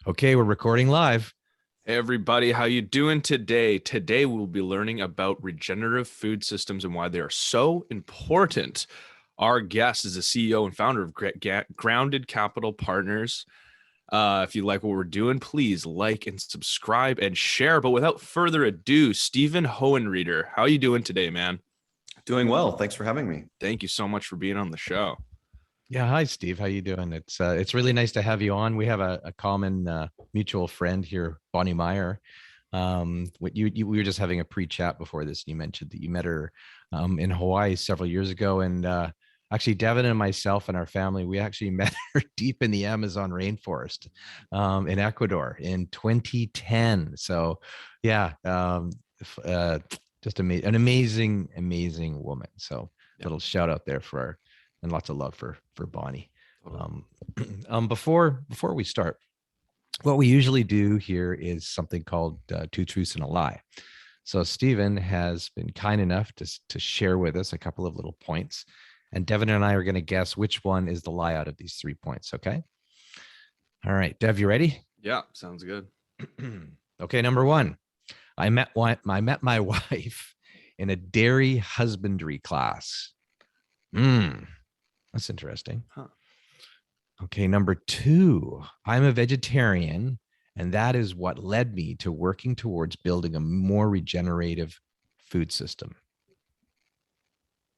Okay, we're recording live. Hey everybody, how you doing today? Today we'll be learning about regenerative food systems and why they are so important. Our guest is the CEO and founder of Grounded Capital Partners. If you like what we're doing, please like and subscribe and share. But without further ado, Stephen Hohenrieder, how you doing today, man? Doing well. Thanks for having me. Thank you so much for being on the show. Yeah, hi Steve. How you doing? It's really nice to have you on. We have a common mutual friend here, Bonnie Meyer. We were just having a pre-chat before this, and you mentioned that you met her in Hawaii several years ago, and actually, Devin and myself and our family, we actually met her deep in the Amazon rainforest in Ecuador in 2010. So, yeah, just an amazing woman. So, little shout out there for our and lots of love for Bonnie. Before we start, what we usually do here is something called Two Truths and a Lie. So Stephen has been kind enough to share with us a couple of little points, and Devin and I are going to guess which one is the lie out of these 3 points. Okay. All right, Dev, you ready? Yeah, sounds good. Okay, number one, I met my wife in a dairy husbandry class. That's interesting. Huh. Okay, number two, I'm a vegetarian, and that is what led me to working towards building a more regenerative food system.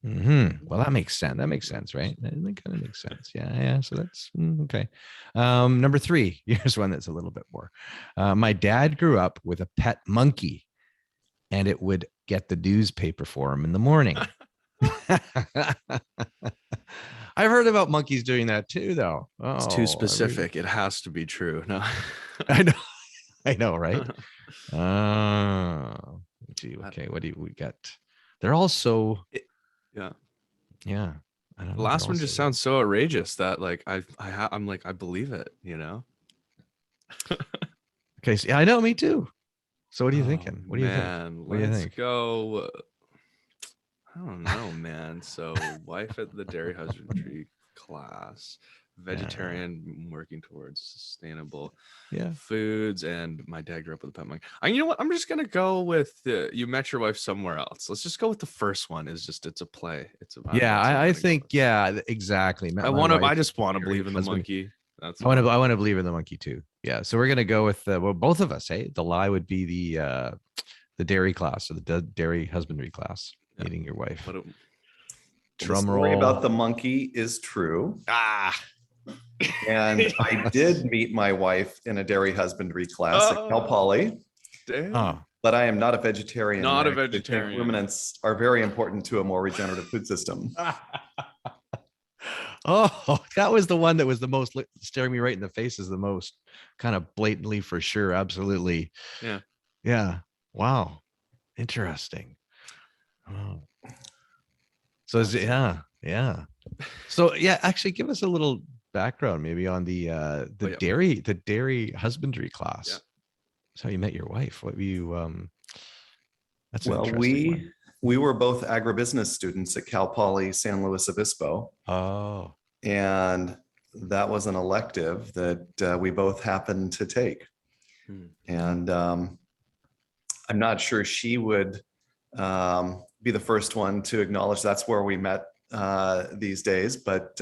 Well, that makes sense. That makes sense, right? That kind of makes sense. Yeah. So that's okay. Number three, here's one that's a little bit more. My dad grew up with a pet monkey, and it would get the newspaper for him in the morning. I've heard about monkeys doing that too, though. It's too specific. It has to be true. No, I know, right? Gee, okay. What do we got? They're all so. Yeah. I don't know. The last one just sounds so outrageous that I'm like, I believe it, you know? Okay. So, yeah, I know. Me too. So what are you thinking? What do you think? What do you think? Let's go. I don't know, man. So wife at the dairy husbandry class, vegetarian, working towards sustainable foods, and my dad grew up with a pet monkey. You know what? I'm just gonna go with you met your wife somewhere else. Let's just go with the first one. It's a play. I think exactly. I just want to believe in the monkey. I want to believe in the monkey too. Yeah. So we're gonna go with both of us. Hey, the lie would be the dairy class or the dairy husbandry class. Meeting your wife. Drum roll. The story about the monkey is true. And I did meet my wife in a dairy husbandry class at Cal Poly. Damn. But I am not a vegetarian. Not a vegetarian. Ruminants are very important to a more regenerative food system. Oh, that was the one that was the most staring me right in the face, is the most kind of blatantly for sure. Absolutely. Yeah. Wow. Interesting. Oh. So So actually give us a little background maybe on the dairy husbandry class. Yeah. That's how you met your wife. What were you that's an interesting one. We were both agribusiness students at Cal Poly San Luis Obispo. Oh. And that was an elective that we both happened to take. And I'm not sure she would be the first one to acknowledge that's where we met these days. But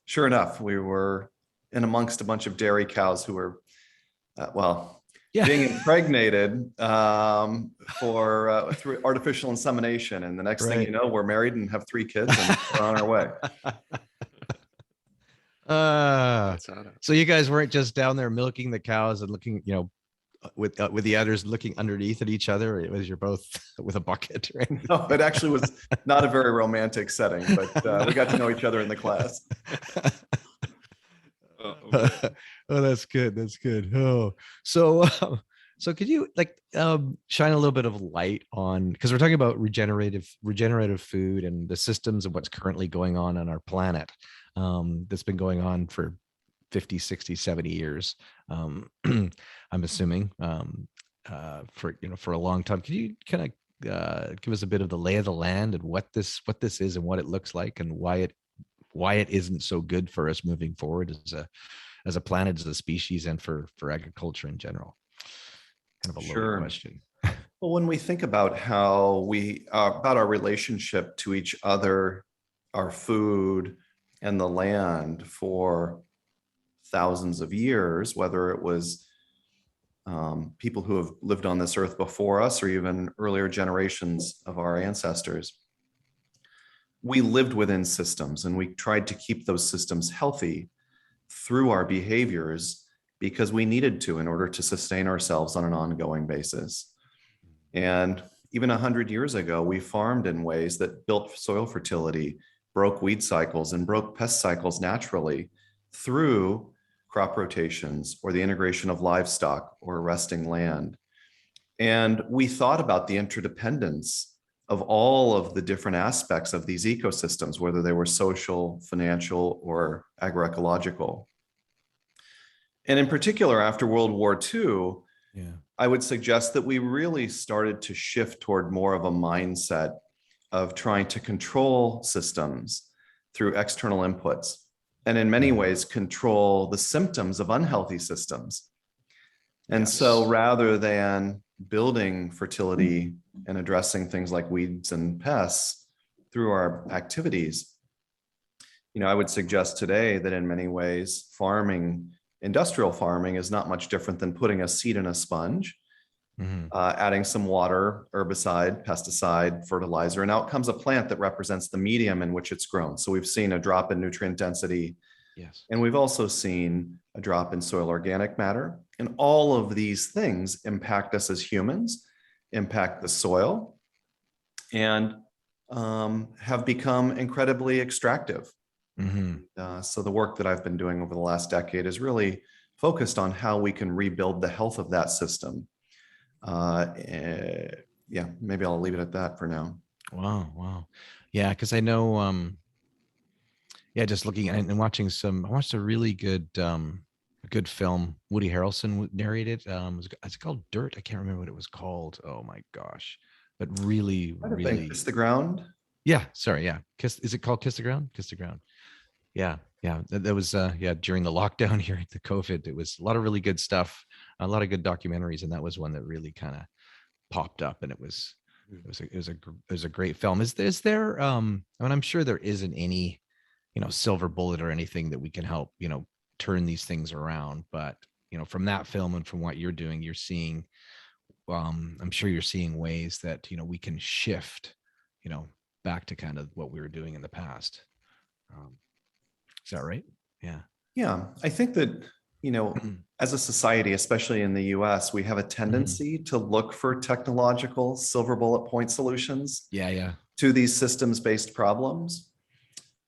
sure enough, we were in amongst a bunch of dairy cows who were, being impregnated through artificial insemination. And the next thing you know, we're married and have 3 kids and we're on our way. So you guys weren't just down there milking the cows and looking, with the others looking underneath at each other. It was you're both with a bucket, right? No, it actually was not a very romantic setting, but we got to know each other in the class. Oh, that's good. That's good. Oh, so could you shine a little bit of light on, because we're talking about regenerative food and the systems and what's currently going on our planet, that's been going on for 50, 60, 70 years. I'm assuming for a long time. Can you kind of give us a bit of the lay of the land and what this is and what it looks like and why it isn't so good for us moving forward as a planet, as a species, and for agriculture in general? Kind of a loaded Sure. question. Well, when we think about how we about our relationship to each other, our food, and the land for thousands of years, whether it was people who have lived on this earth before us or even earlier generations of our ancestors, we lived within systems and we tried to keep those systems healthy through our behaviors because we needed to in order to sustain ourselves on an ongoing basis. And even 100 years ago, we farmed in ways that built soil fertility, broke weed cycles, and broke pest cycles naturally through crop rotations or the integration of livestock or resting land. And we thought about the interdependence of all of the different aspects of these ecosystems, whether they were social, financial, or agroecological. And in particular, after World War II, I would suggest that we really started to shift toward more of a mindset of trying to control systems through external inputs, and in many ways control the symptoms of unhealthy systems. And so rather than building fertility and addressing things like weeds and pests through our activities, I would suggest today that in many ways, industrial farming is not much different than putting a seed in a sponge, adding some water, herbicide, pesticide, fertilizer, and out comes a plant that represents the medium in which it's grown. So we've seen a drop in nutrient density. Yes. And we've also seen a drop in soil organic matter. And all of these things impact us as humans, impact the soil, and have become incredibly extractive. So the work that I've been doing over the last decade is really focused on how we can rebuild the health of that system. Maybe I'll leave it at that for now. Wow. Yeah, because I know, just looking at and watching I watched a really good film. Woody Harrelson narrated. It's called Dirt. I can't remember what it was called. Oh my gosh, but really. Kiss the Ground. Yeah, sorry. Yeah, is it called Kiss the Ground? Kiss the Ground. Yeah. That was during the lockdown here at the COVID. It was a lot of really good stuff, a lot of good documentaries, and that was one that really kind of popped up, and it was a great film. Is there I'm sure there isn't any silver bullet or anything that we can help turn these things around, but from that film and from what you're doing, you're seeing I'm sure you're seeing ways that we can shift back to kind of what we were doing in the past. Is that right? Yeah, I think that as a society, especially in the US, we have a tendency to look for technological silver bullet point solutions to these systems-based problems.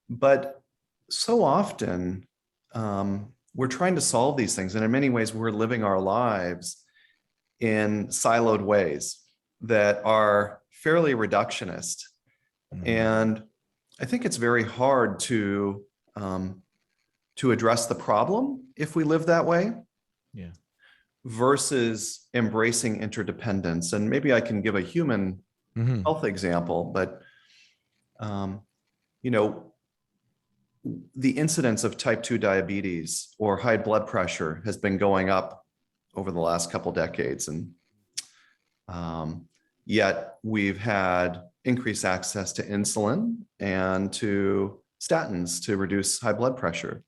But so often we're trying to solve these things. And in many ways, we're living our lives in siloed ways that are fairly reductionist. And I think it's very hard to address the problem if we live that way. Versus embracing interdependence. And maybe I can give a human health example, but the incidence of type 2 diabetes or high blood pressure has been going up over the last couple decades. And yet we've had increased access to insulin and to statins to reduce high blood pressure.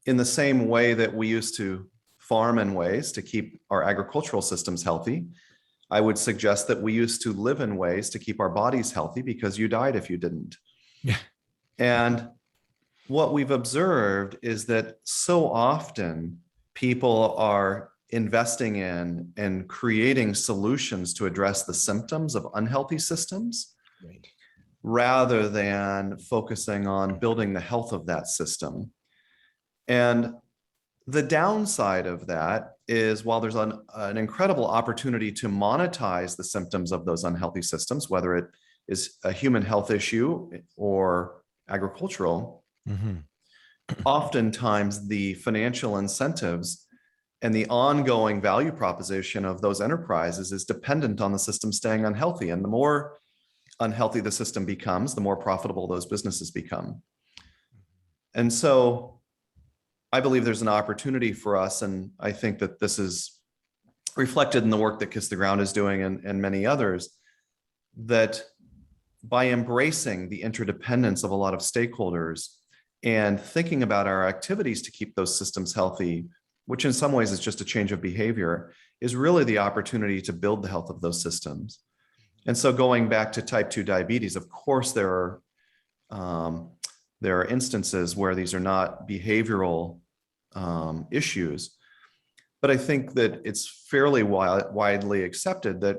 In the same way that we used to farm in ways to keep our agricultural systems healthy, I would suggest that we used to live in ways to keep our bodies healthy because you died if you didn't. And what we've observed is that so often people are investing in and creating solutions to address the symptoms of unhealthy systems, rather than focusing on building the health of that system. And the downside of that is, while there's an incredible opportunity to monetize the symptoms of those unhealthy systems, whether it is a human health issue or agricultural, oftentimes the financial incentives and the ongoing value proposition of those enterprises is dependent on the system staying unhealthy. And the more unhealthy the system becomes, the more profitable those businesses become. And so I believe there's an opportunity for us, and I think that this is reflected in the work that Kiss the Ground is doing and many others, that by embracing the interdependence of a lot of stakeholders and thinking about our activities to keep those systems healthy, which in some ways is just a change of behavior, is really the opportunity to build the health of those systems. And so going back to type 2 diabetes, of course, there are instances where these are not behavioral issues, but I think that it's fairly widely accepted that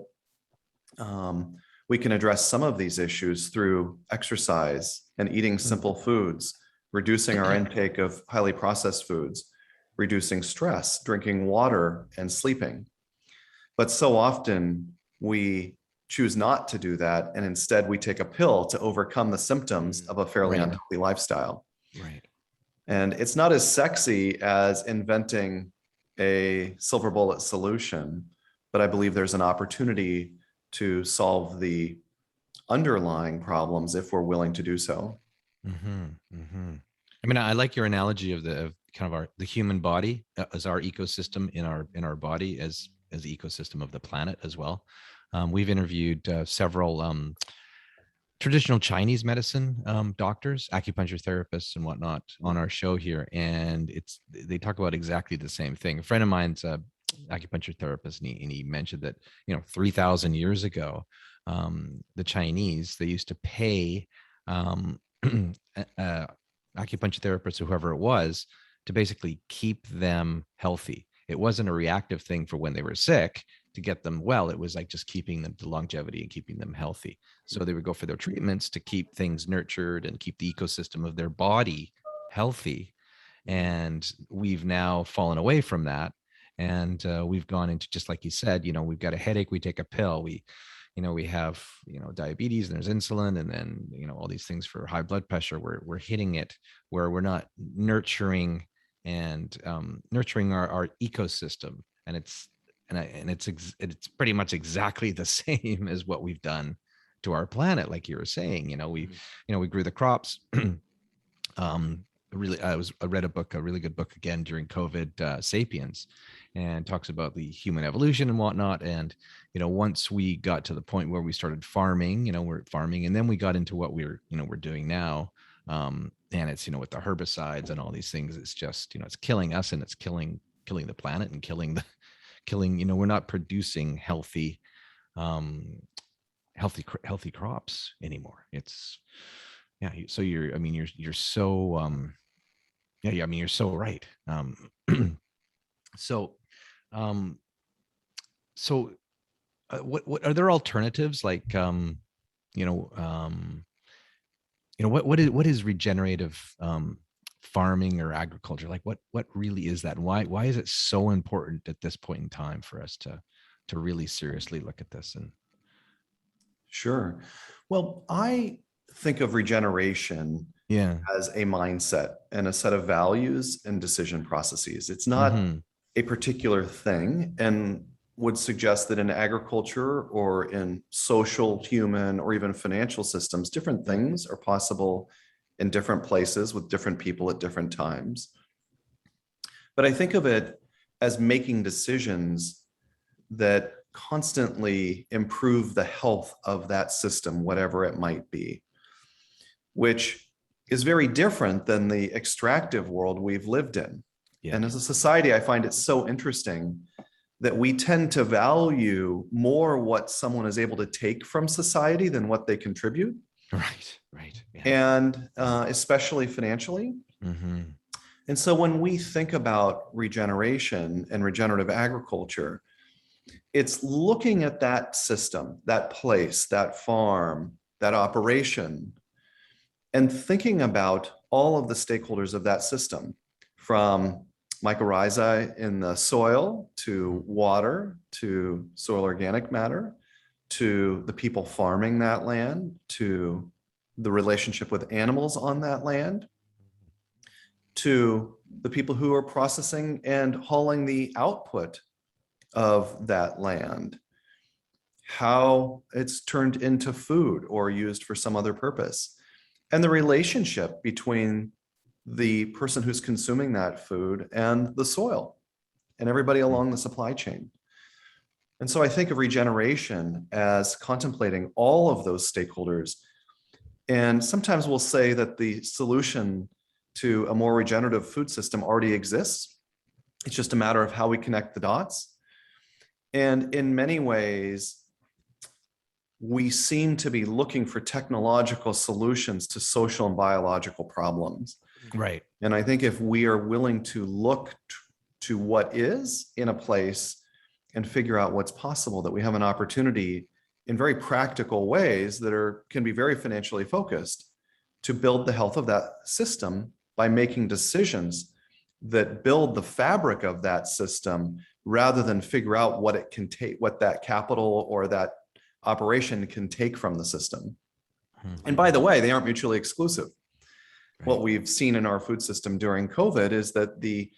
we can address some of these issues through exercise and eating simple foods, reducing our intake of highly processed foods, reducing stress, drinking water, and sleeping. But so often we choose not to do that, and instead we take a pill to overcome the symptoms of a fairly unhealthy lifestyle. Right. And it's not as sexy as inventing a silver bullet solution, but I believe there's an opportunity to solve the underlying problems if we're willing to do so. I mean, I like your analogy of the human body as our ecosystem in our body as the ecosystem of the planet as well. We've interviewed several traditional Chinese medicine doctors, acupuncture therapists, and whatnot on our show here, and they talk about exactly the same thing. A friend of mine's a acupuncture therapist, and he mentioned that 3,000 years ago, the Chinese, they used to pay acupuncture therapists or whoever it was to basically keep them healthy. It wasn't a reactive thing for when they were sick to get them well. It was like just keeping them to longevity and keeping them healthy. So they would go for their treatments to keep things nurtured and keep the ecosystem of their body healthy. And we've now fallen away from that. And we've gone into, just like you said, we've got a headache, we take a pill. We have, diabetes, and there's insulin, and then, all these things for high blood pressure. We're hitting it where we're not nurturing and nurturing our ecosystem. And it's pretty much exactly the same as what we've done to our planet. Like you were saying, we grew the crops. I read a really good book again during COVID, Sapiens, and talks about the human evolution and whatnot. And, once we got to the point where we started farming, we're farming, and then we got into what we're doing now. And it's, with the herbicides and all these things, it's just, it's killing us, and it's killing the planet and killing, we're not producing healthy crops anymore. It's, yeah. So you're so, you're so right. What are there alternatives like, what is regenerative farming or agriculture? Like what really is that? Why is it so important at this point in time for us to really seriously look at this? And Sure. Well, I think of regeneration as a mindset and a set of values and decision processes. It's not a particular thing, and would suggest that in agriculture or in social, human, or even financial systems, different things are possible in different places with different people at different times. But I think of it as making decisions that constantly improve the health of that system, whatever it might be, which is very different than the extractive world we've lived in. Yeah. And as a society, I find it so interesting that we tend to value more what someone is able to take from society than what they contribute. Right. Yeah. And especially financially. And so when we think about regeneration and regenerative agriculture, it's looking at that system, that place, that farm, that operation, and thinking about all of the stakeholders of that system, from mycorrhizae in the soil, to water, to soil organic matter, to the people farming that land, to the relationship with animals on that land, to the people who are processing and hauling the output of that land, how it's turned into food or used for some other purpose, and the relationship between the person who's consuming that food, and the soil, and everybody along the supply chain. And so I think of regeneration as contemplating all of those stakeholders. And sometimes we'll say that the solution to a more regenerative food system already exists. It's just a matter of how we connect the dots. And in many ways, we seem to be looking for technological solutions to social and biological problems. Right. And I think if we are willing to look to what is in a place and figure out what's possible, that we have an opportunity in very practical ways that can be very financially focused to build the health of that system by making decisions that build the fabric of that system, rather than figure out what it can take, what that capital or that operation can take from the system. And by the way, they aren't mutually exclusive. Right. What we've seen in our food system during COVID is that the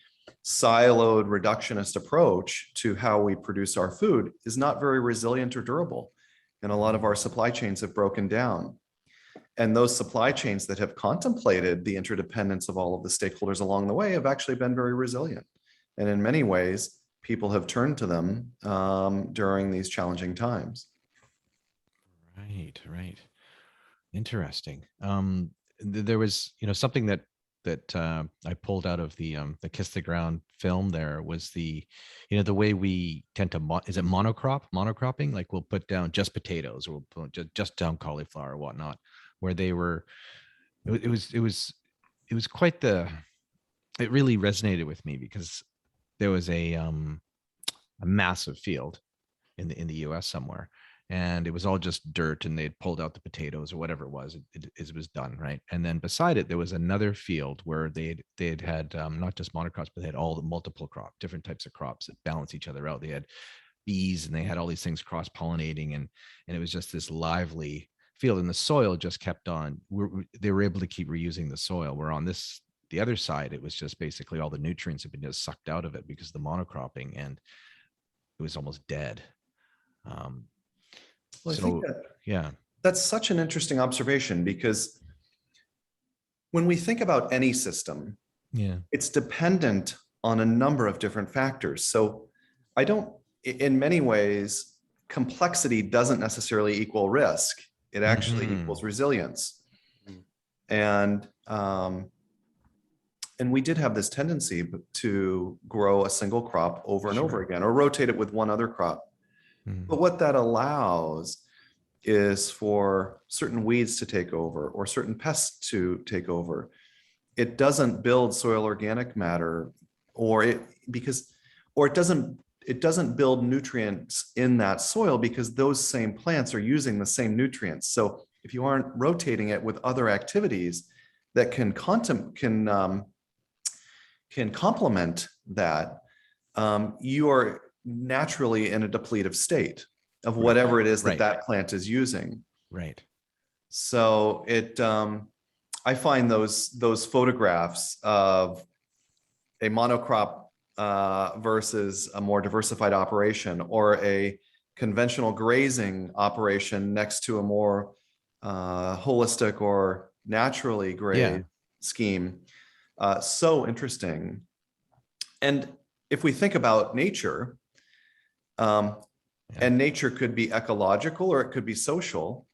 siloed reductionist approach to how we produce our food is not very resilient or durable. And a lot of our supply chains have broken down. And those supply chains that have contemplated the interdependence of all of the stakeholders along the way have actually been very resilient. And in many ways, people have turned to them during these challenging times. Right. Interesting. There was, something that I pulled out of the Kiss the Ground film. There was the way we tend to is it monocropping? Like we'll put down just potatoes, or we'll put just down cauliflower or whatnot. Where they were, it was quite it really resonated with me, because there was a massive field in the U.S. somewhere, and it was all just dirt, and they'd pulled out the potatoes or whatever it was. It was done, right? And then beside it, there was another field where they'd had not just monocrops, but they had all the multiple different types of crops that balance each other out. They had bees, and they had all these things cross-pollinating, and it was just this lively field, and the soil just kept on. They were able to keep reusing the soil. Where on the other side, it was just basically all the nutrients had been just sucked out of it because of the monocropping, and it was almost dead. Well, I think that's such an interesting observation, because when we think about any system, it's dependent on a number of different factors. So in many ways, complexity doesn't necessarily equal risk. It actually equals resilience. And we did have this tendency to grow a single crop over and over again, or rotate it with one other crop. But what that allows is for certain weeds to take over, or certain pests to take over. It doesn't build soil organic matter, or it doesn't build nutrients in that soil, because those same plants are using the same nutrients. So if you aren't rotating it with other activities that can complement that, you are naturally in a depletive state of whatever it is that plant is using. Right. So I find those photographs of a monocrop versus a more diversified operation, or a conventional grazing operation next to a more holistic or naturally grazed scheme, so interesting. And if we think about nature, and nature could be ecological or it could be social,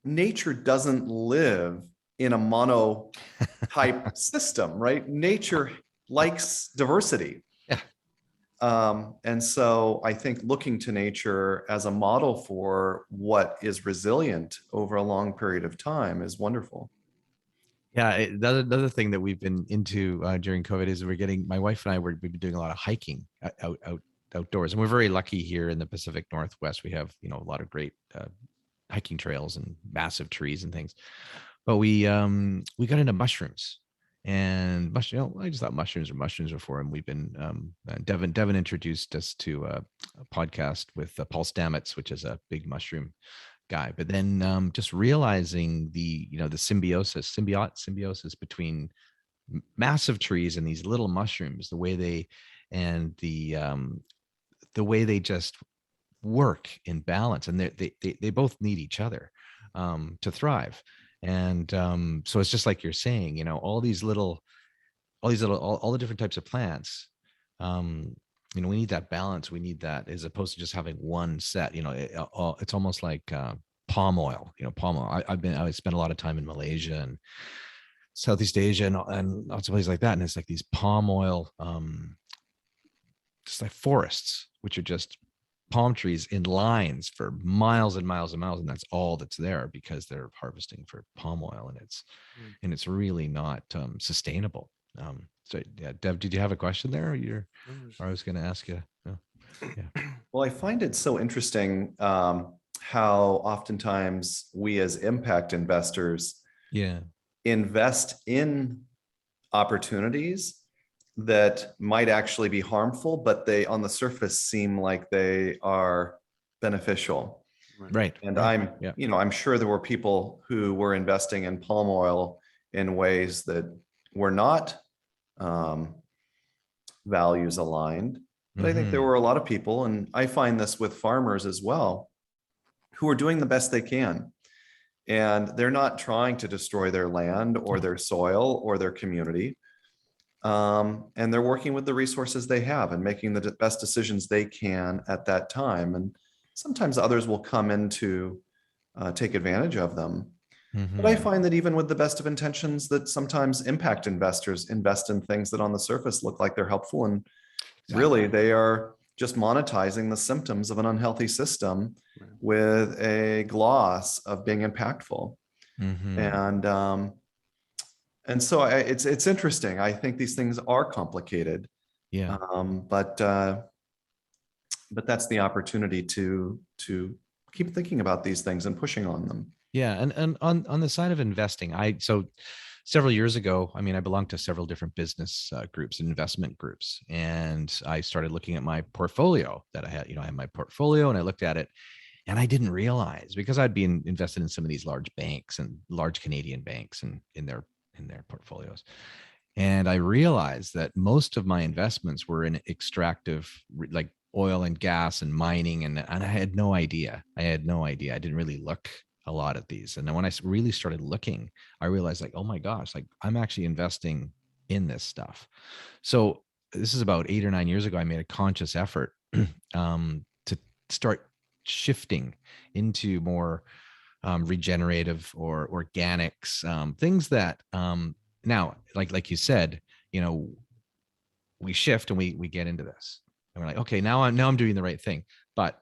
nature doesn't live in a monotype system, right? Nature likes diversity. And so I think looking to nature as a model for what is resilient over a long period of time is wonderful. Yeah, another thing that we've been into during COVID is my wife and I, we've been doing a lot of hiking outdoors, and we're very lucky here in the Pacific Northwest. We have a lot of great hiking trails and massive trees and things. But we got into mushrooms, and I just thought mushrooms before, and we've been Devin introduced us to a podcast with Paul Stamets, which is a big mushroom guy. But then just realizing the symbiosis between massive trees and these little mushrooms, the way they just work in balance, and they both need each other to thrive. And so it's just like you're saying, all the different types of plants. We need that balance. We need that, as opposed to just having one set. It's almost like palm oil. Palm oil. I spent a lot of time in Malaysia and Southeast Asia and lots of places like that, and it's like these palm oil, just like forests, which are just palm trees in lines for miles and miles and miles, and that's all that's there because they're harvesting for palm oil, and it's really not sustainable. So yeah, Dev, did you have a question there? Or I was going to ask you. Yeah. Well, I find it so interesting how oftentimes we as impact investors invest in opportunities that might actually be harmful, but they on the surface seem like they are beneficial. Right. And right. I'm sure there were people who were investing in palm oil in ways that were not values aligned. But I think there were a lot of people, and I find this with farmers as well, who are doing the best they can. And they're not trying to destroy their land or their soil or their community. And they're working with the resources they have and making the best decisions they can at that time. And sometimes others will come in to take advantage of them. But I find that even with the best of intentions, that sometimes impact investors invest in things that on the surface look like they're helpful. And really, they are just monetizing the symptoms of an unhealthy system with a gloss of being impactful. And so it's interesting. I think these things are complicated. Yeah. But that's the opportunity to keep thinking about these things and pushing on them. Yeah. And on the side of investing, so several years ago, I belonged to several different business groups and investment groups. And I started looking at my portfolio that I had. I had my portfolio and I looked at it, and I didn't realize, because I'd been invested in some of these large banks and large Canadian banks and in their portfolios. And I realized that most of my investments were in extractive, like oil and gas and mining. And I had no idea. I didn't really look a lot at these. And then when I really started looking, I realized, like, oh my gosh, like I'm actually investing in this stuff. So this is about 8 or 9 years ago. I made a conscious effort to start shifting into more regenerative or organics, things that now, like you said, we shift and we get into this, and we're like, okay, now I'm doing the right thing. But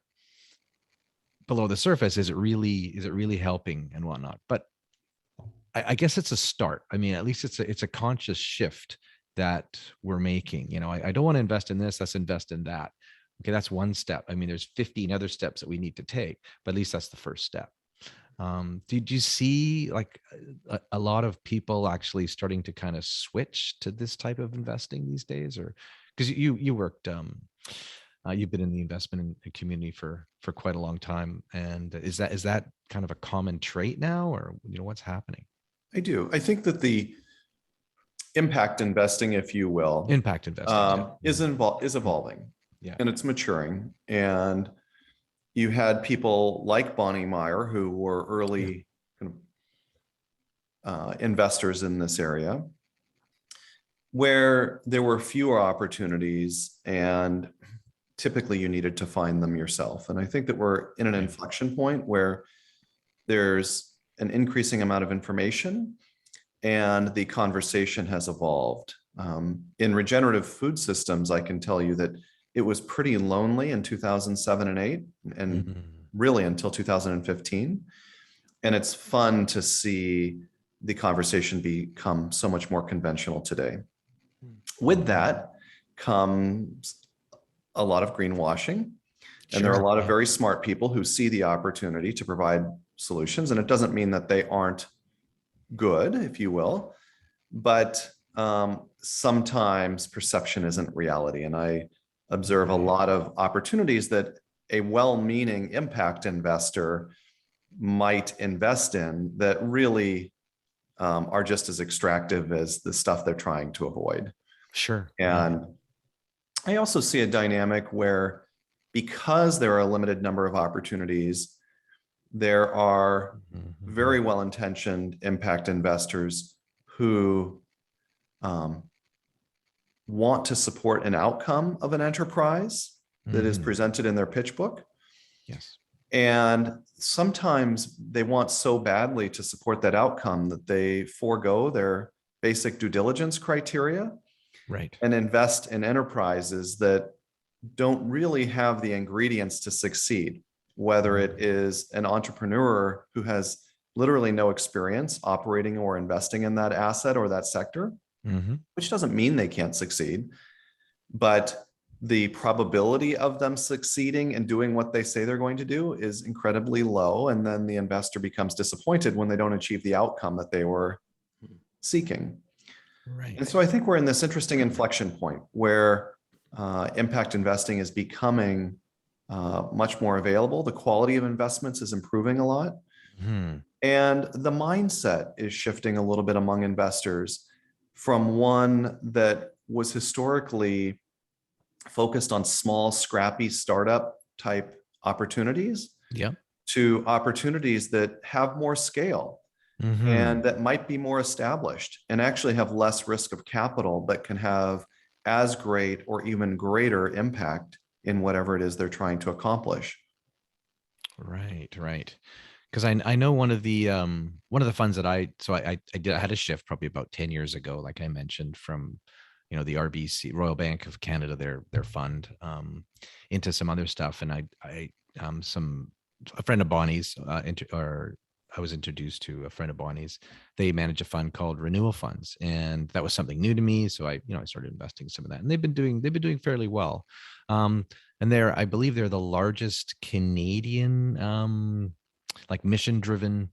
below the surface, is it really helping and whatnot? But I guess it's a start. At least it's a conscious shift that we're making. I don't want to invest in this, let's invest in that. Okay, that's one step. There's 15 other steps that we need to take, but at least that's the first step. Did you see like a lot of people actually starting to kind of switch to this type of investing these days? Or because you worked, you've been in the investment community for quite a long time, and is that kind of a common trait now, or what's happening? I do. I think that the impact investing, if you will, is evolving, and it's maturing. And you had people like Bonnie Meyer, who were early kind of investors in this area, where there were fewer opportunities, and typically you needed to find them yourself. And I think that we're in an inflection point where there's an increasing amount of information, and the conversation has evolved. In regenerative food systems, I can tell you that it was pretty lonely in 2007 and 8, and really until 2015. And it's fun to see the conversation become so much more conventional today. With that comes a lot of greenwashing. And there are a lot of very smart people who see the opportunity to provide solutions. And it doesn't mean that they aren't good, if you will, but sometimes perception isn't reality. And I observe a lot of opportunities that a well-meaning impact investor might invest in that really are just as extractive as the stuff they're trying to avoid. Sure. And I also see a dynamic where, because there are a limited number of opportunities, there are Mhm. very well-intentioned impact investors who want to support an outcome of an enterprise that is Mhm. presented in their pitch book. Yes. And sometimes they want so badly to support that outcome that they forego their basic due diligence criteria Right. and invest in enterprises that don't really have the ingredients to succeed, whether it is an entrepreneur who has literally no experience operating or investing in that asset or that sector, Mhm. which doesn't mean they can't succeed, but the probability of them succeeding and doing what they say they're going to do is incredibly low. And then the investor becomes disappointed when they don't achieve the outcome that they were seeking. Right. And so I think we're in this interesting inflection point where impact investing is becoming much more available. The quality of investments is improving a lot. Mhm. And the mindset is shifting a little bit among investors from one that was historically focused on small, scrappy startup type opportunities Yep. to opportunities that have more scale and Mhm. that might be more established and actually have less risk of capital, but can have as great or even greater impact in whatever it is they're trying to accomplish. Right. Right. Because I know one of the funds that I had a shift probably about 10 years ago, like I mentioned, from the RBC Royal Bank of Canada, their fund, into some other stuff. And I some a friend of Bonnie's, or I was introduced to a friend of Bonnie's. They manage a fund called Renewal Funds, and that was something new to me. So I started investing some of that, and they've been doing fairly well. And I believe they're the largest Canadian like mission driven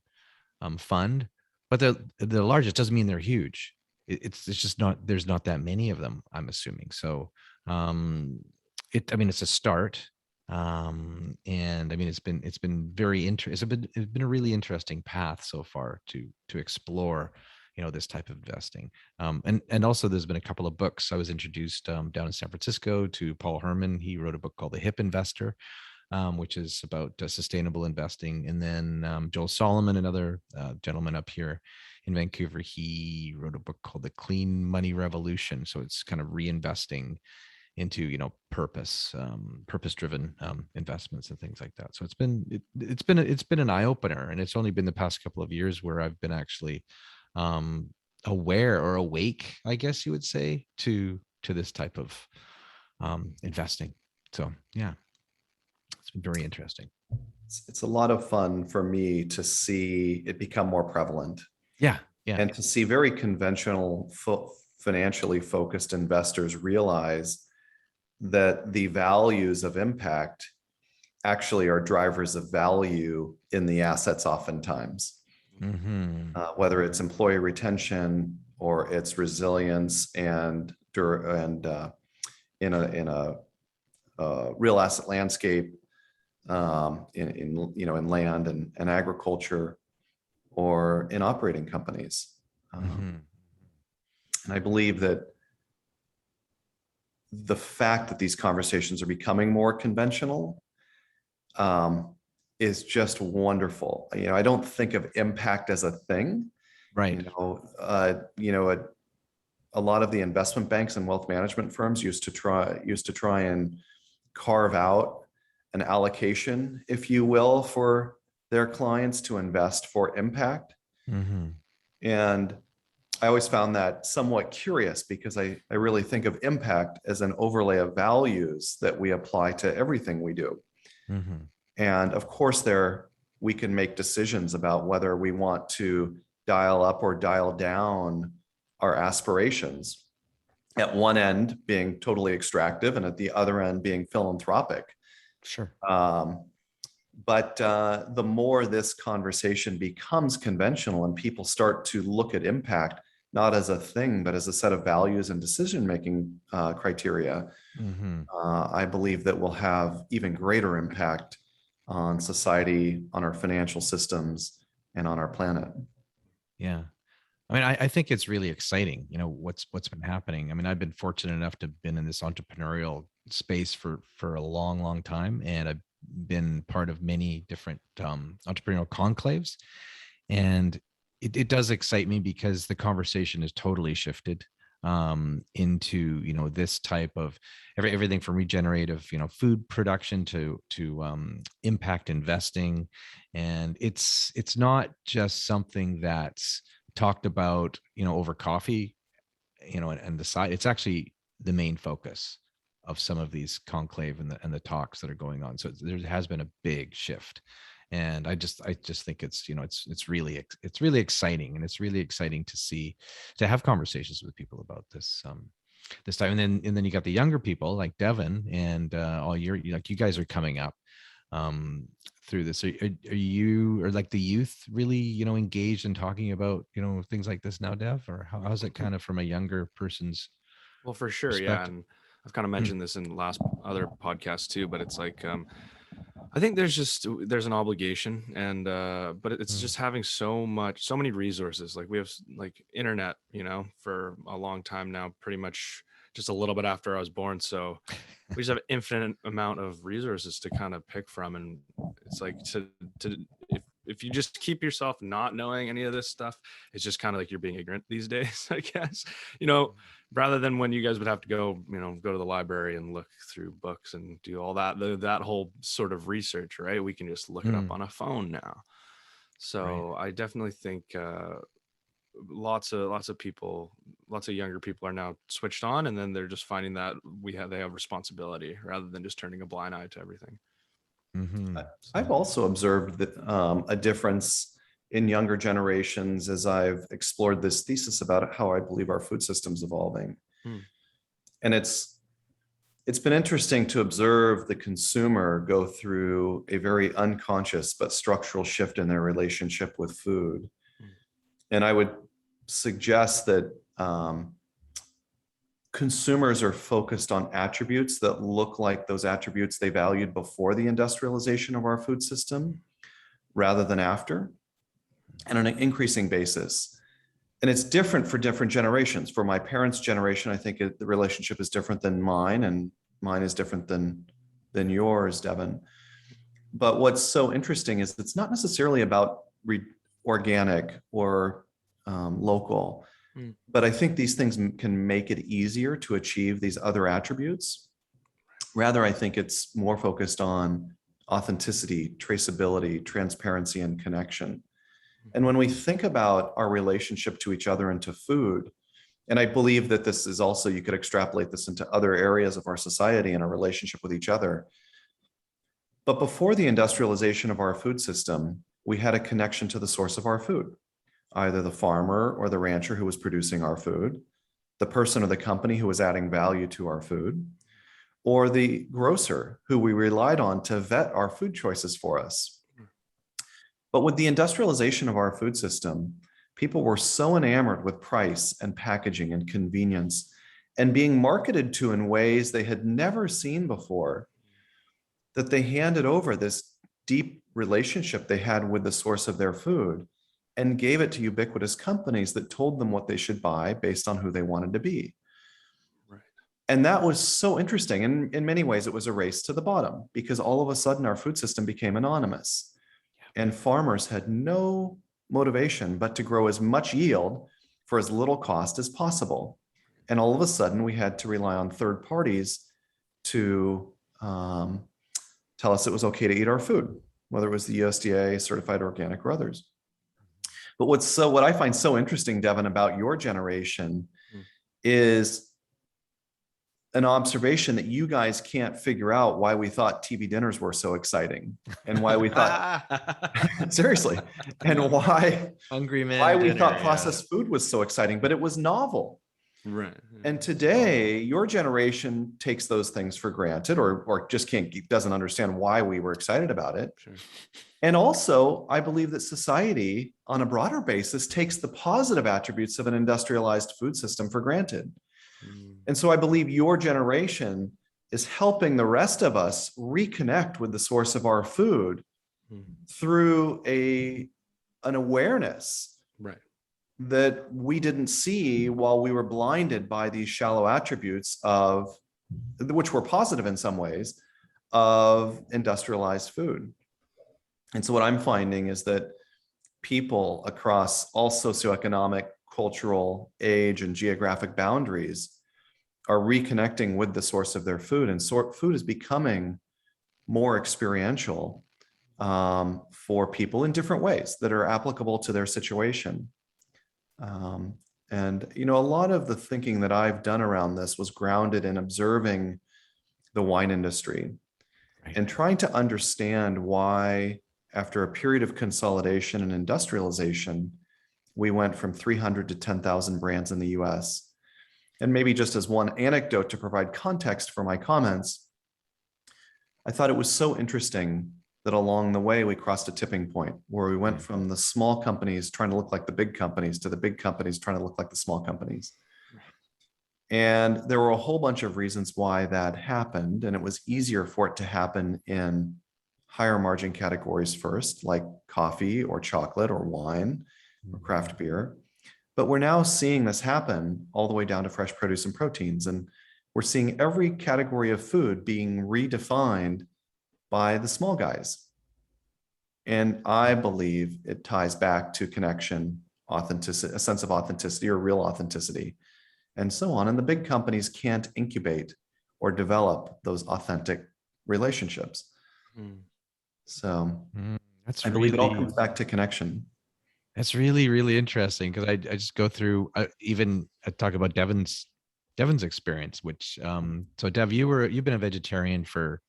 fund, but the largest doesn't mean they're huge. It's just not, there's not that many of them, I'm assuming. So I mean, it's a start. And I mean, it's been it's been a really interesting path so far to explore this type of investing. And also there's been a couple of books. I was introduced down in San Francisco to Paul Herman. He wrote a book called The Hip Investor, which is about sustainable investing. And then Joel Solomon, another gentleman up here in Vancouver, he wrote a book called The Clean Money Revolution. So it's kind of reinvesting into purpose-driven investments and things like that. So it's been an eye-opener, and it's only been the past couple of years where I've been actually aware or awake, I guess you would say, to this type of investing. So yeah, it's been very interesting. It's a lot of fun for me to see it become more prevalent Yeah, yeah. and to see very conventional, financially focused investors realize that the values of impact actually are drivers of value in the assets oftentimes, Mm-hmm. whether it's employee retention or its resilience and in a real asset landscape, in land and agriculture, or in operating companies. Mm-hmm. And I believe that the fact that these conversations are becoming more conventional is just wonderful. I don't think of impact as a thing. Right. A lot of the investment banks and wealth management firms used to try and carve out an allocation, if you will, for their clients to invest for impact. Mm-hmm. And I always found that somewhat curious because I really think of impact as an overlay of values that we apply to everything we do. Mm-hmm. And of course, we can make decisions about whether we want to dial up or dial down our aspirations. At one end being totally extractive, and at the other end being philanthropic. Sure. But the more this conversation becomes conventional and people start to look at impact not as a thing, but as a set of values and decision-making criteria, Mm-hmm. I believe that we'll have even greater impact on society, on our financial systems, and on our planet. Yeah. I mean, I think it's really exciting, what's been happening. I mean, I've been fortunate enough to have been in this entrepreneurial space for a long, long time. And I've been part of many different entrepreneurial conclaves, and it does excite me because the conversation has totally shifted into, you know, this type of everything from regenerative, you know, food production to impact investing. And it's not just something that's talked about, you know, over coffee, you know, and the side. It's actually the main focus of some of these conclave and the talks that are going on. So there has been a big shift, and I just think it's, you know, it's really exciting, and it's really exciting to see, to have conversations with people about this this time. And then you got the younger people like Devin and all your, like, you guys are coming up through this. Are you, or like the youth, really, you know, engaged in talking about, you know, things like this now, Dev? Or how's it kind of from a younger person's Well, for sure. Yeah. perspective? And I've kind of mentioned this in the last other podcast too, but it's like, I think there's an obligation, and but it's just having so many resources. Like we have like internet, you know, for a long time now, pretty much just a little bit after I was born. So we just have an infinite amount of resources to kind of pick from. And it's like to if you just keep yourself not knowing any of this stuff, it's just kind of like you're being ignorant these days, I guess, you know, rather than when you guys would have to go, you know, go to the library and look through books and do all that whole sort of research, right? We can just look it up on a phone now. So I definitely think lots of people, lots of younger people are now switched on, and then they're just finding that they have responsibility rather than just turning a blind eye to everything. I've also observed that a difference in younger generations as I've explored this thesis about how I believe our food system's evolving. And it's been interesting to observe the consumer go through a very unconscious but structural shift in their relationship with food. And I would suggest that consumers are focused on attributes that look like those attributes they valued before the industrialization of our food system rather than after, and on an increasing basis. And it's different for different generations. For my parents' generation, I think the relationship is different than mine, and mine is different than yours, Devin. But what's so interesting is it's not necessarily about organic or local. But I think these things can make it easier to achieve these other attributes. Rather, I think it's more focused on authenticity, traceability, transparency, and connection. And when we think about our relationship to each other and to food, and I believe that this is also, you could extrapolate this into other areas of our society and our relationship with each other. But before the industrialization of our food system, we had a connection to the source of our food. Either the farmer or the rancher who was producing our food, the person or the company who was adding value to our food, or the grocer who we relied on to vet our food choices for us. But with the industrialization of our food system, people were so enamored with price and packaging and convenience and being marketed to in ways they had never seen before, that they handed over this deep relationship they had with the source of their food and gave it to ubiquitous companies that told them what they should buy based on who they wanted to be. Right. And that was so interesting. And in many ways, it was a race to the bottom, because all of a sudden our food system became anonymous. And farmers had no motivation but to grow as much yield for as little cost as possible. And all of a sudden, we had to rely on third parties to tell us it was okay to eat our food, whether it was the USDA, certified organic, or others. But what I find so interesting, Devin, about your generation is an observation that you guys can't figure out why we thought TV dinners were so exciting, and why we thought seriously, and why Hungry man why we dinner, thought yeah. processed food was so exciting, but it was novel. Right. And today, your generation takes those things for granted, or just doesn't understand why we were excited about it. Sure. And also, I believe that society, on a broader basis, takes the positive attributes of an industrialized food system for granted. And so I believe your generation is helping the rest of us reconnect with the source of our food through an awareness that we didn't see while we were blinded by these shallow attributes which were positive in some ways, of industrialized food. And so what I'm finding is that people across all socioeconomic, cultural, age, and geographic boundaries are reconnecting with the source of their food. And food is becoming more experiential for people in different ways that are applicable to their situation. And, you know, a lot of the thinking that I've done around this was grounded in observing the wine industry and trying to understand why, after a period of consolidation and industrialization, we went from 300 to 10,000 brands in the US. And maybe just as one anecdote to provide context for my comments, I thought it was so interesting that along the way we crossed a tipping point where we went from the small companies trying to look like the big companies to the big companies trying to look like the small companies. And there were a whole bunch of reasons why that happened. And it was easier for it to happen in higher margin categories first, like coffee or chocolate or wine or craft beer. But we're now seeing this happen all the way down to fresh produce and proteins. And we're seeing every category of food being redefined by the small guys. And I believe it ties back to connection, authenticity, a sense of authenticity or real authenticity, and so on. And the big companies can't incubate or develop those authentic relationships. So That's I believe it all really, comes back to connection. that's really, really interesting, because I just go through even I talk about Devin's experience, which so Dev, you've been a vegetarian for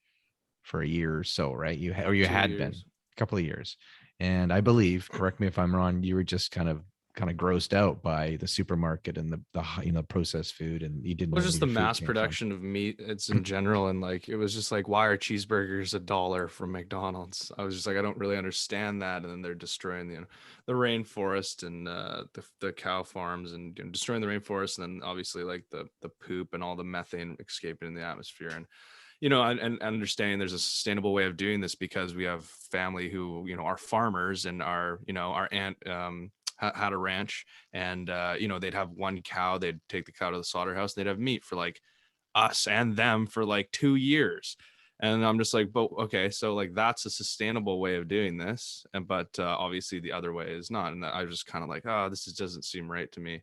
a year or so, right? You had been a couple of years, and I believe, correct me if I'm wrong, you were just kind of grossed out by the supermarket and the you know, processed food, and you didn't Well, know where just the your food mass came from. production of meat, it's in general, and like it was just like, why are cheeseburgers $1 from McDonald's? I was just like, I don't really understand that. And then they're destroying the rainforest and the cow farms, and you know, destroying the rainforest, and then obviously like the poop and all the methane escaping in the atmosphere. And you know, and understanding there's a sustainable way of doing this, because we have family who, you know, are farmers, and our aunt had a ranch, and you know, they'd have one cow, they'd take the cow to the slaughterhouse, they'd have meat for like us and them for like 2 years. And I'm just like, but okay, so like that's a sustainable way of doing this, and but obviously the other way is not. And I was just kind of like, oh, doesn't seem right to me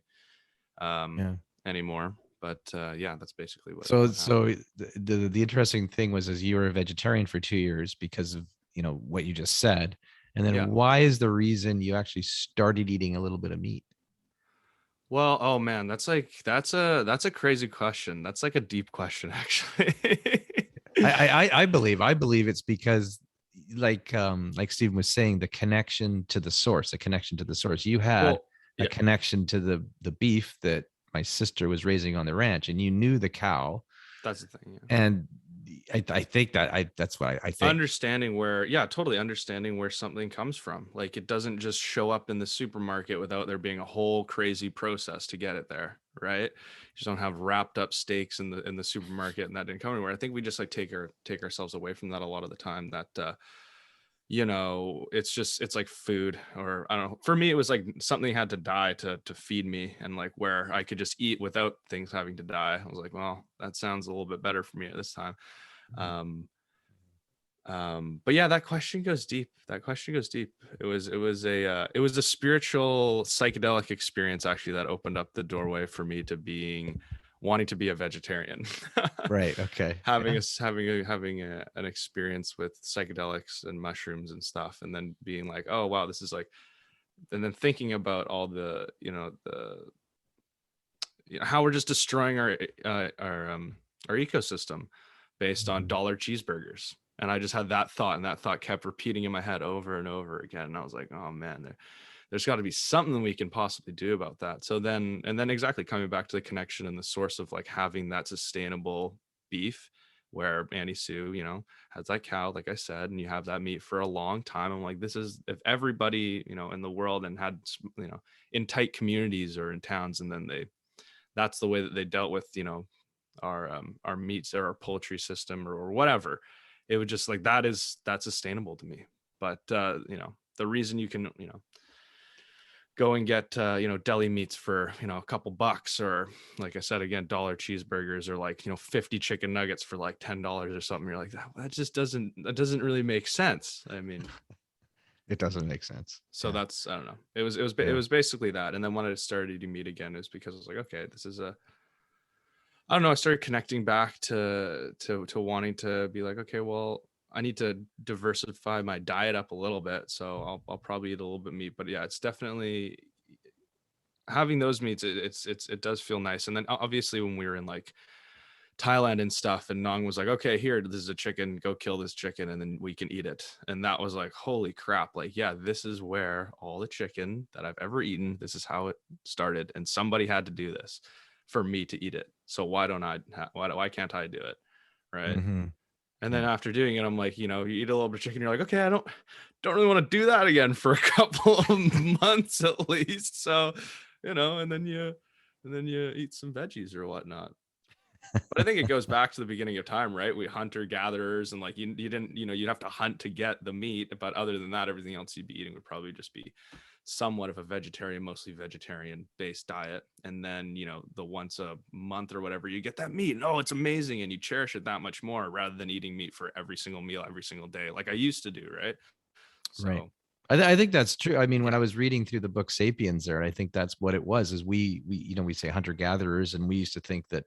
Yeah. anymore. But yeah, that's basically what So happened. the interesting thing was, as you were a vegetarian for 2 years because of, you know, what you just said, and then Yeah. why is the reason you actually started eating a little bit of meat? Well, oh man, that's a crazy question. That's like a deep question, actually. I believe it's because, like Stephen was saying, the connection to the source, you had Well, a yeah, connection to the beef that my sister was raising on the ranch, and you knew the cow. that's the thing. Yeah. And I think that's what I think. Understanding where, yeah, totally understanding where something comes from. Like it doesn't just show up in the supermarket without there being a whole crazy process to get it there, right? You just don't have wrapped up steaks in the supermarket and that didn't come anywhere. I think we just like take ourselves away from that a lot of the time. That you know, it's like food, or I don't know. For me, it was like something had to die to feed me, and like where I could just eat without things having to die. I was like, well, that sounds a little bit better for me at this time. Um, but yeah, that question goes deep. It was a spiritual psychedelic experience, actually, that opened up the doorway for me to wanting to be a vegetarian. Right. Okay. Having an experience with psychedelics and mushrooms and stuff, and then being like, oh wow, this is like, and then thinking about all the, how we're just destroying our ecosystem based on dollar cheeseburgers. And I just had that thought, and that thought kept repeating in my head over and over again. And I was like, oh man, there's got to be something we can possibly do about that. So then, and then exactly coming back to the connection and the source of like having that sustainable beef, where Annie Sue, you know, has that cow, like I said, and you have that meat for a long time. I'm like, this is, if everybody, you know, in the world and had, you know, in tight communities or in towns, and then that's the way that they dealt with, you know, our meats or our poultry system or whatever. It would just like, that's sustainable to me. But you know, the reason you can, you know, go and get deli meats for a couple bucks, or like I said again, dollar cheeseburgers, or like 50 chicken nuggets for like $10 or something. You're like, that doesn't really make sense. I mean, It doesn't make sense. so Yeah. that's, I don't know. It was basically that. And then when I started eating meat again, it was because I was like, okay, this is I don't know. I started connecting back to wanting to be like, okay, well, I need to diversify my diet up a little bit. So I'll probably eat a little bit of meat, but yeah, it's definitely having those meats. It does feel nice. And then obviously when we were in like Thailand and stuff, and Nong was like, okay, here, this is a chicken, go kill this chicken and then we can eat it. And that was like, holy crap. Like, yeah, this is where all the chicken that I've ever eaten, this is how it started. And somebody had to do this for me to eat it. So why can't I do it? Right. Mm-hmm. And then after doing it, I'm like, you eat a little bit of chicken, you're like, okay, I don't really want to do that again for a couple of months at least. So, and then you eat some veggies or whatnot. But I think it goes back to the beginning of time, right? We hunter-gatherers, and like you didn't, you'd have to hunt to get the meat. But other than that, everything else you'd be eating would probably just be somewhat of a mostly vegetarian based diet. And then, the once a month or whatever, you get that meat and it's amazing. And you cherish it that much more rather than eating meat for every single meal, every single day, like I used to do. Right. So. Right. I think that's true. I mean, when I was reading through the book Sapiens there, I think that's what it was, is we say hunter gatherers, and we used to think that,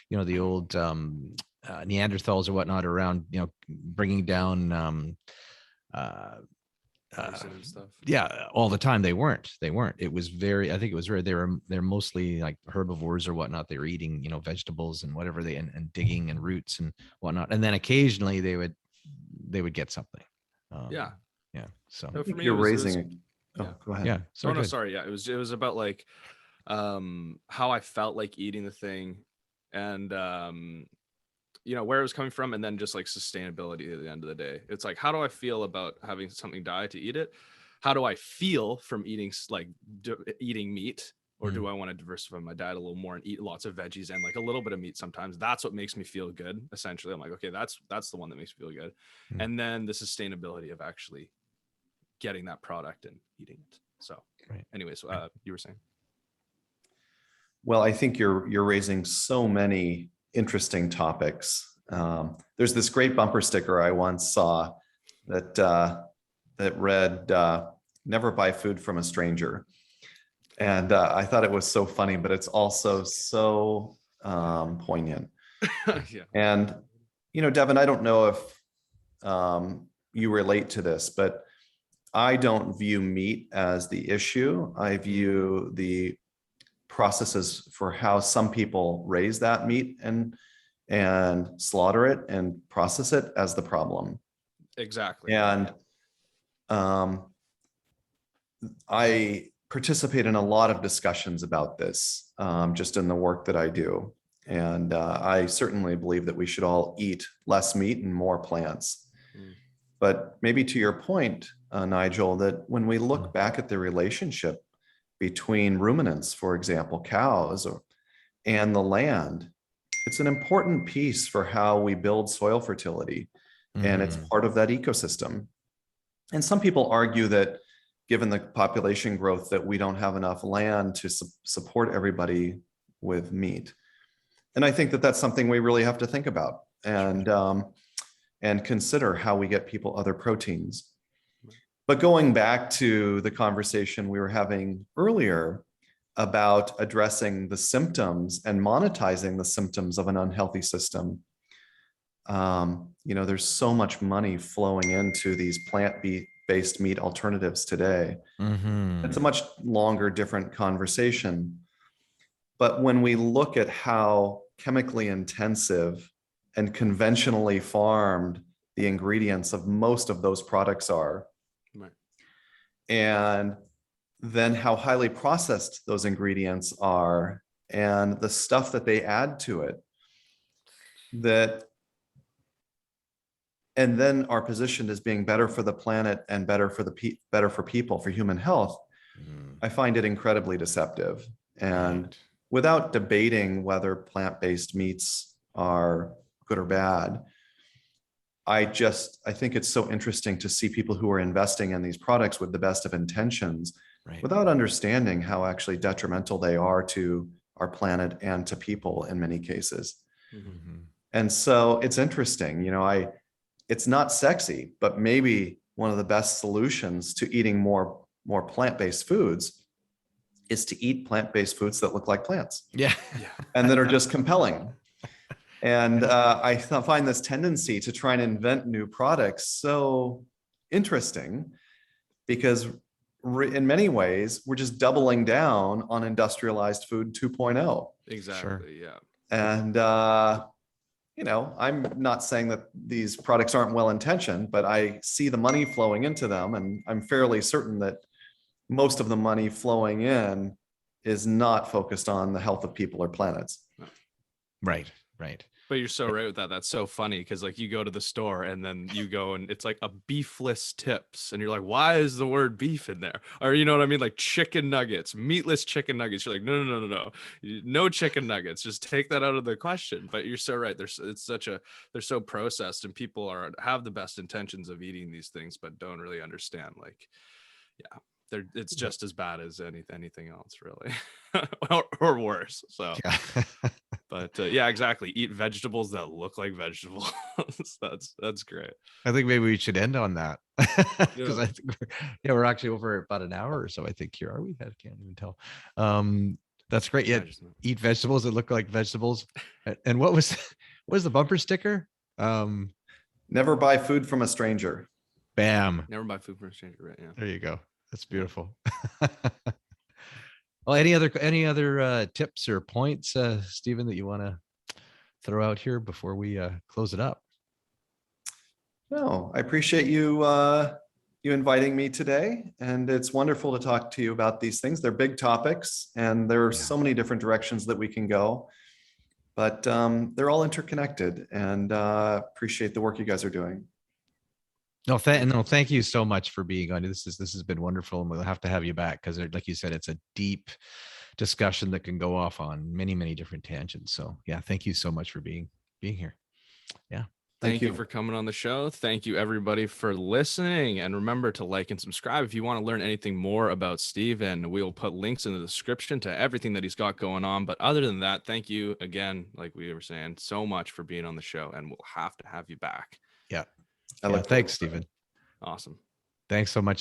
the old Neanderthals or whatnot around, bringing down, And stuff. yeah, all the time. They weren't. It was I think it was they're mostly like herbivores or whatnot. They were eating, vegetables and whatever and digging and roots and whatnot. And then occasionally they would get something. Yeah. Yeah. So for me, You're it was, raising. yeah. Go ahead. yeah. Sorry. Yeah. It was about like, how I felt like eating the thing, and, where it was coming from, and then just like sustainability at the end of the day. It's like, how do I feel about having something die to eat it? How do I feel from eating eating meat? Or do I want to diversify my diet a little more and eat lots of veggies and like a little bit of meat sometimes? That's what makes me feel good. Essentially, I'm like, okay, that's the one that makes me feel good. And then the sustainability of actually getting that product and eating it. So anyways, you were saying. Well, I think you're raising so many interesting topics. There's this great bumper sticker I once saw that read, "Never buy food from a stranger." And I thought it was so funny, but it's also so poignant. Yeah. And, Devin, I don't know if you relate to this, but I don't view meat as the issue. I view the processes for how some people raise that meat and slaughter it and process it as the problem. Exactly. And I participate in a lot of discussions about this, just in the work that I do. And I certainly believe that we should all eat less meat and more plants. But maybe to your point, Nigel, that when we look back at the relationship between ruminants, for example, cows, and the land, it's an important piece for how we build soil fertility. And it's part of that ecosystem. And some people argue that given the population growth, that we don't have enough land to support everybody with meat. And I think that that's something we really have to think about and consider how we get people other proteins. But going back to the conversation we were having earlier about addressing the symptoms and monetizing the symptoms of an unhealthy system, there's so much money flowing into these plant-based meat alternatives today. It's a much longer, different conversation. But when we look at how chemically intensive and conventionally farmed the ingredients of most of those products are, right, and then how highly processed those ingredients are, and the stuff that they add to it, and then are positioned as being better for the planet and better for people, for human health, I find it incredibly deceptive. And without debating whether plant-based meats are good or bad, I think it's so interesting to see people who are investing in these products with the best of intentions Right. without understanding how actually detrimental they are to our planet and to people in many cases. Mhm. And so it's interesting, it's not sexy, but maybe one of the best solutions to eating more plant-based foods is to eat plant-based foods that look like plants Yeah. and that are just compelling. And I find this tendency to try and invent new products so interesting because in many ways, we're just doubling down on industrialized food 2.0. Exactly. Yeah. And, I'm not saying that these products aren't well-intentioned, but I see the money flowing into them. And I'm fairly certain that most of the money flowing in is not focused on the health of people or planets. Right. Right. But you're so right with that. That's so funny because like you go to the store and then you go and it's like a beefless tips and you're like, why is the word beef in there? Or you know what I mean? Like chicken nuggets, meatless chicken nuggets. You're like, no, no chicken nuggets. Just take that out of the question. But you're so right. They're so processed and people have the best intentions of eating these things, but don't really understand. Like, yeah. It's just as bad as anything else, really, or worse. So, Yeah. but yeah, exactly. Eat vegetables that look like vegetables. That's great. I think maybe we should end on that because Yeah. I think we're actually over about an hour or so. I think here are we? I can't even tell. That's great. Yeah, eat vegetables that look like vegetables. And what was the bumper sticker? Never buy food from a stranger. Bam. Never buy food from a stranger. Right? Yeah. There you go. That's beautiful. Well, any other tips or points, Stephen, that you want to throw out here before we close it up? No, I appreciate you inviting me today, and it's wonderful to talk to you about these things. They're big topics, and there are so many different directions that we can go, but they're all interconnected. And appreciate the work you guys are doing. No, thank you so much for being on. This has been wonderful, and we'll have to have you back because, like you said, it's a deep discussion that can go off on many, many different tangents. So, yeah, thank you so much for being here. Yeah. Thank you for coming on the show. Thank you, everybody, for listening. And remember to like and subscribe if you want to learn anything more about Stephen. We'll put links in the description to everything that he's got going on. But other than that, thank you again, like we were saying, so much for being on the show. And we'll have to have you back. Yeah. Thanks, Stephen. Awesome. Thanks so much.